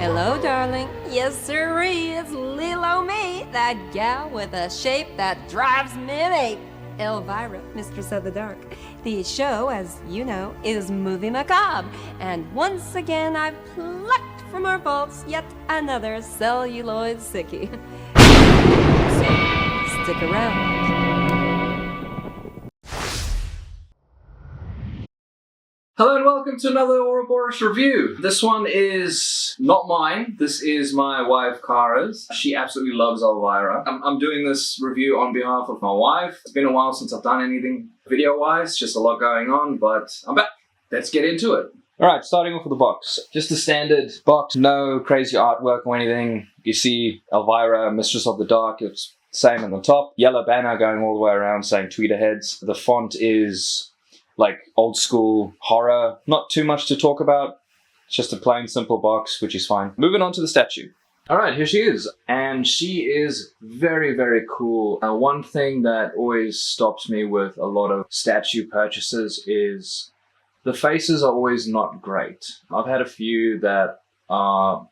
Hello, darling. Yes, sirree, it's Lilo me, that gal with a shape that drives me ape. Elvira, Mistress of the Dark. The show, as you know, is movie macabre, and once again I've plucked from our vaults yet another celluloid sickie. So, stick around. Hello and welcome to another Ouroboros review. This one is not mine. This is my wife Kara's. She absolutely loves Elvira. I'm doing this review on behalf of my wife. It's been a while since I've done anything video-wise, just a lot going on, but I'm back. Let's get into it. Alright, starting off with the box. Just the standard box, no crazy artwork or anything. You see Elvira, Mistress of the Dark, it's same on the top. Yellow banner going all the way around saying Tweeterheads. The font is like old school horror. Not too much to talk about. It's just a plain simple box, which is fine. Moving on to the statue. Alright, here she is. And she is very, very cool. One thing that always stops me with a lot of statue purchases is the faces are always not great. I've had a few that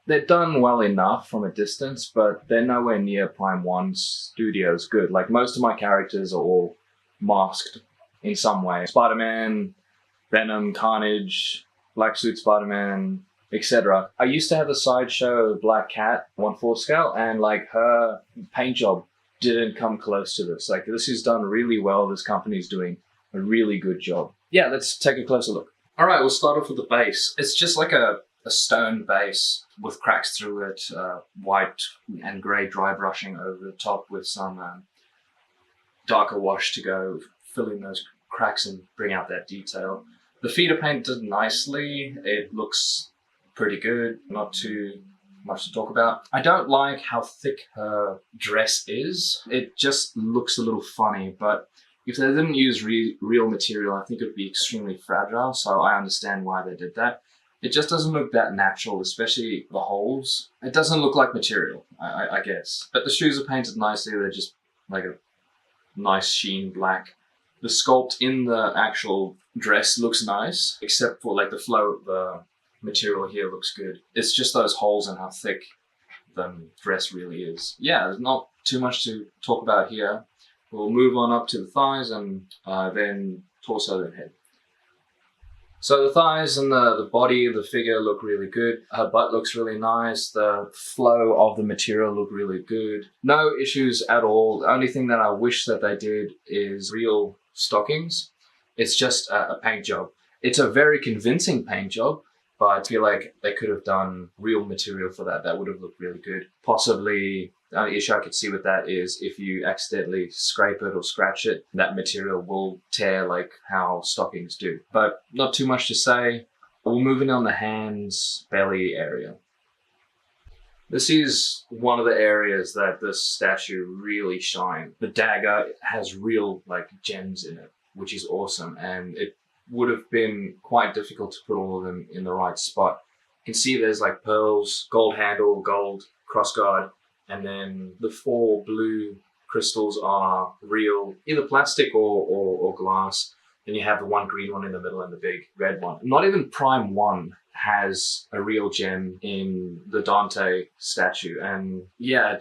they're done well enough from a distance, but they're nowhere near Prime 1 Studios good. Like most of my characters are all masked in some way. Spider-Man, Venom, Carnage, Black Suit Spider-Man, etc. I used to have a sideshow Black Cat 1/4 scale, and like her paint job didn't come close to this. Like this is done really well. This company's doing a really good job. Yeah, let's take a closer look. All right, we'll start off with the base. It's just like a stone base with cracks through it, white and grey dry brushing over the top with some darker wash to go fill in those cracks and bring out that detail. The feet are painted nicely. It looks pretty good. Not too much to talk about. I don't like how thick her dress is. It just looks a little funny, but if they didn't use real material, I think it would be extremely fragile, so I understand why they did that. It just doesn't look that natural, especially the holes. It doesn't look like material, I guess. But the shoes are painted nicely. They're just like a nice sheen black. The sculpt in the actual dress looks nice, except for like the flow of the material here looks good. It's just those holes and how thick the dress really is. Yeah, there's not too much to talk about here. We'll move on up to the thighs and then torso and head. So the thighs and the body of the figure look really good. Her butt looks really nice. The flow of the material look really good. No issues at all. The only thing that I wish that they did is real stockings. It's just a paint job. It's a very convincing paint job, but I feel like they could have done real material for that. That would have looked really good. Possibly, the only issue I could see with that is if you accidentally scrape it or scratch it, that material will tear like how stockings do. But not too much to say. We'll move in on the hands, belly area. This is one of the areas that this statue really shines. The dagger has real like gems in it, which is awesome. And it would have been quite difficult to put all of them in the right spot. You can see there's like pearls, gold handle, gold crossguard, and then the 4 blue crystals are real, either plastic or glass. Then you have the 1 green one in the middle and the big red one. Not even Prime 1 has a real gem in the Dante statue. And yeah,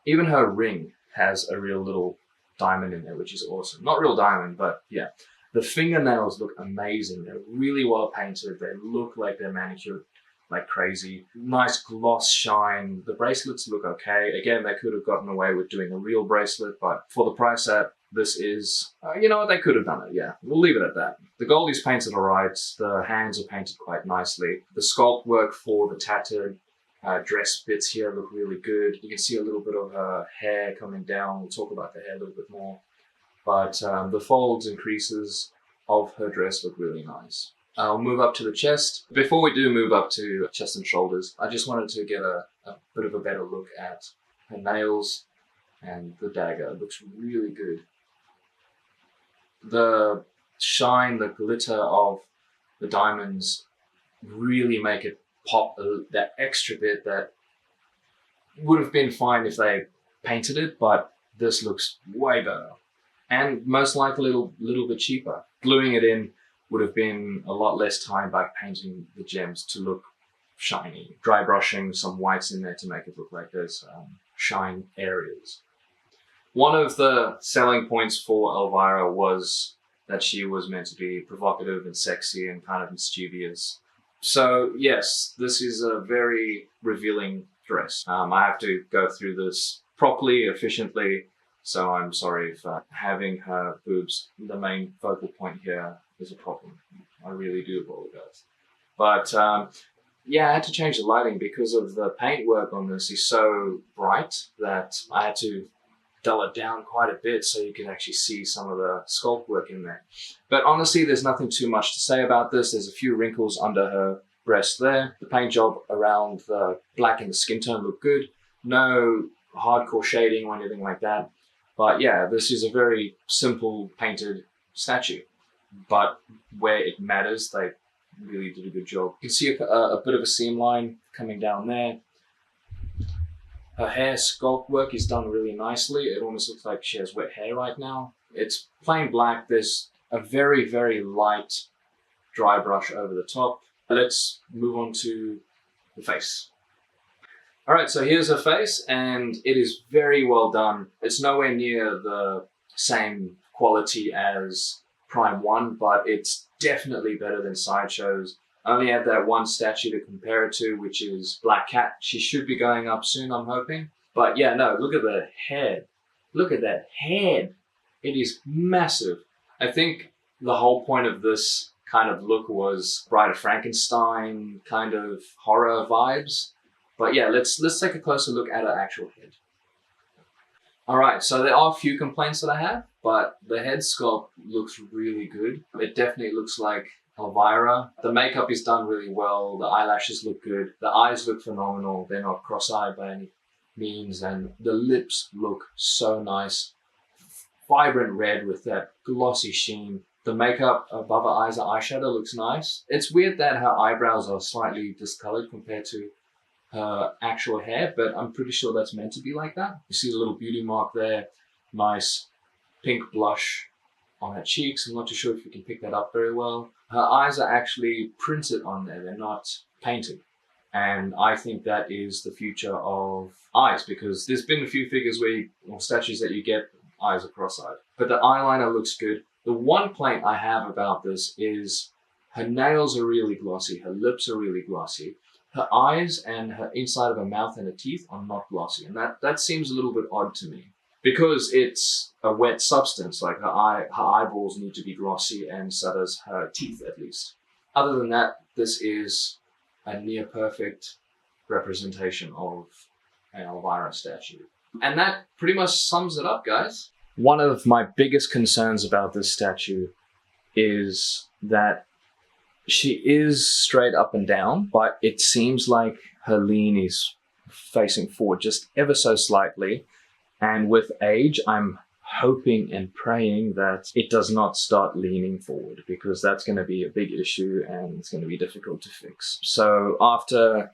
even her ring has a real little diamond in there, which is awesome. Not real diamond, but yeah. The fingernails look amazing. They're really well painted. They look like they're manicured like crazy. Nice gloss shine. The bracelets look okay. Again, they could have gotten away with doing a real bracelet, but for the price that this is, you know what, they could have done it, yeah. We'll leave it at that. The gold is painted alright. The hands are painted quite nicely. The sculpt work for the tattered dress bits here look really good. You can see a little bit of her hair coming down. We'll talk about the hair a little bit more. But the folds and creases of her dress look really nice. I'll move up to the chest. Before we do move up to chest and shoulders, I just wanted to get a bit of a better look at her nails and the dagger. It looks really good. The shine, the glitter of the diamonds really make it pop that extra bit that would have been fine if they painted it, but this looks way better. And most likely a little bit cheaper. Gluing it in would have been a lot less time by painting the gems to look shiny. Dry brushing some whites in there to make it look like there's shine areas. One of the selling points for Elvira was that she was meant to be provocative and sexy and kind of mischievous. So yes, this is a very revealing dress. I have to go through this properly, efficiently, so I'm sorry if having her boobs the main focal point here is a problem. I really do apologize. But yeah, I had to change the lighting because of the paintwork on this is so bright that I had to dull it down quite a bit so you can actually see some of the sculpt work in there. But honestly, there's nothing too much to say about this. There's a few wrinkles under her breast there. The paint job around the black and the skin tone look good. No hardcore shading or anything like that. But yeah, this is a very simple painted statue. But where it matters, they really did a good job. You can see a bit of a seam line coming down there. Her hair sculpt work is done really nicely. It almost looks like she has wet hair right now. It's plain black. There's a very, very light dry brush over the top. Let's move on to the face. All right, so here's her face, and it is very well done. It's nowhere near the same quality as Prime 1, but it's definitely better than Sideshow's. I only have that one statue to compare it to, which is Black Cat. She should be going up soon, I'm hoping. But yeah, no, look at the head. Look at that head. It is massive. I think the whole point of this kind of look was Bride of Frankenstein kind of horror vibes. But yeah, let's take a closer look at her actual head. All right, so there are a few complaints that I have, but the head sculpt looks really good. It definitely looks like Elvira. The makeup is done really well. The eyelashes look good. The eyes look phenomenal. They're not cross-eyed by any means, and the lips look so nice. Vibrant red with that glossy sheen. The makeup above her eyes, the eyeshadow looks nice. It's weird that her eyebrows are slightly discolored compared to her actual hair, but I'm pretty sure that's meant to be like that. You see the little beauty mark there. Nice pink blush on her cheeks. I'm not too sure if you can pick that up very well. Her eyes are actually printed on there. They're not painted. And I think that is the future of eyes, because there's been a few figures or statues that you get eyes are cross-eyed. But the eyeliner looks good. The one complaint I have about this is her nails are really glossy. Her lips are really glossy. Her eyes and her inside of her mouth and her teeth are not glossy. And that seems a little bit odd to me. Because it's a wet substance, like her eyeballs need to be glossy, and so does her teeth at least. Other than that, this is a near perfect representation of an Elvira statue. And that pretty much sums it up, guys. One of my biggest concerns about this statue is that she is straight up and down, but it seems like her lean is facing forward just ever so slightly. And with age, I'm hoping and praying that it does not start leaning forward, because that's going to be a big issue and it's going to be difficult to fix. So after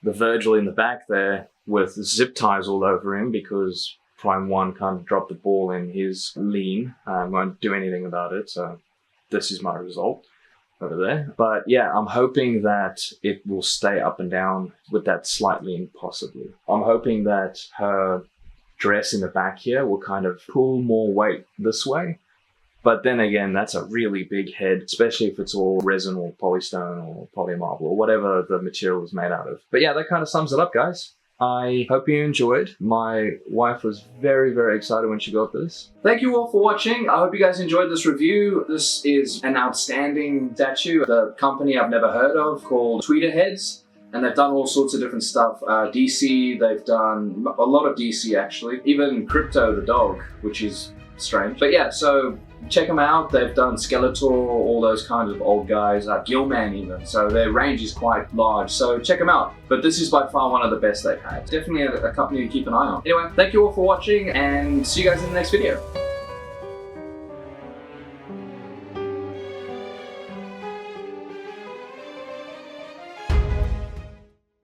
the Virgil in the back there with zip ties all over him because Prime 1 kind of dropped the ball in his lean, won't do anything about it, so this is my result over there. But yeah, I'm hoping that it will stay up and down with that slight lean possibly. I'm hoping that her dress in the back here will kind of pull more weight this way. But then again, that's a really big head, especially if it's all resin or polystone or polymarble or whatever the material is made out of. But yeah, that kind of sums it up, guys. I hope you enjoyed. My wife was very, very excited when she got this. Thank you all for watching. I hope you guys enjoyed this review. This is an outstanding statue. The company I've never heard of called Tweeterheads. And they've done all sorts of different stuff. DC, they've done a lot of DC actually. Even Crypto the dog, which is strange. But yeah, so check them out. They've done Skeletor, all those kinds of old guys, Gillman even. So their range is quite large. So check them out. But this is by far one of the best they've had. Definitely a company to keep an eye on. Anyway, thank you all for watching and see you guys in the next video.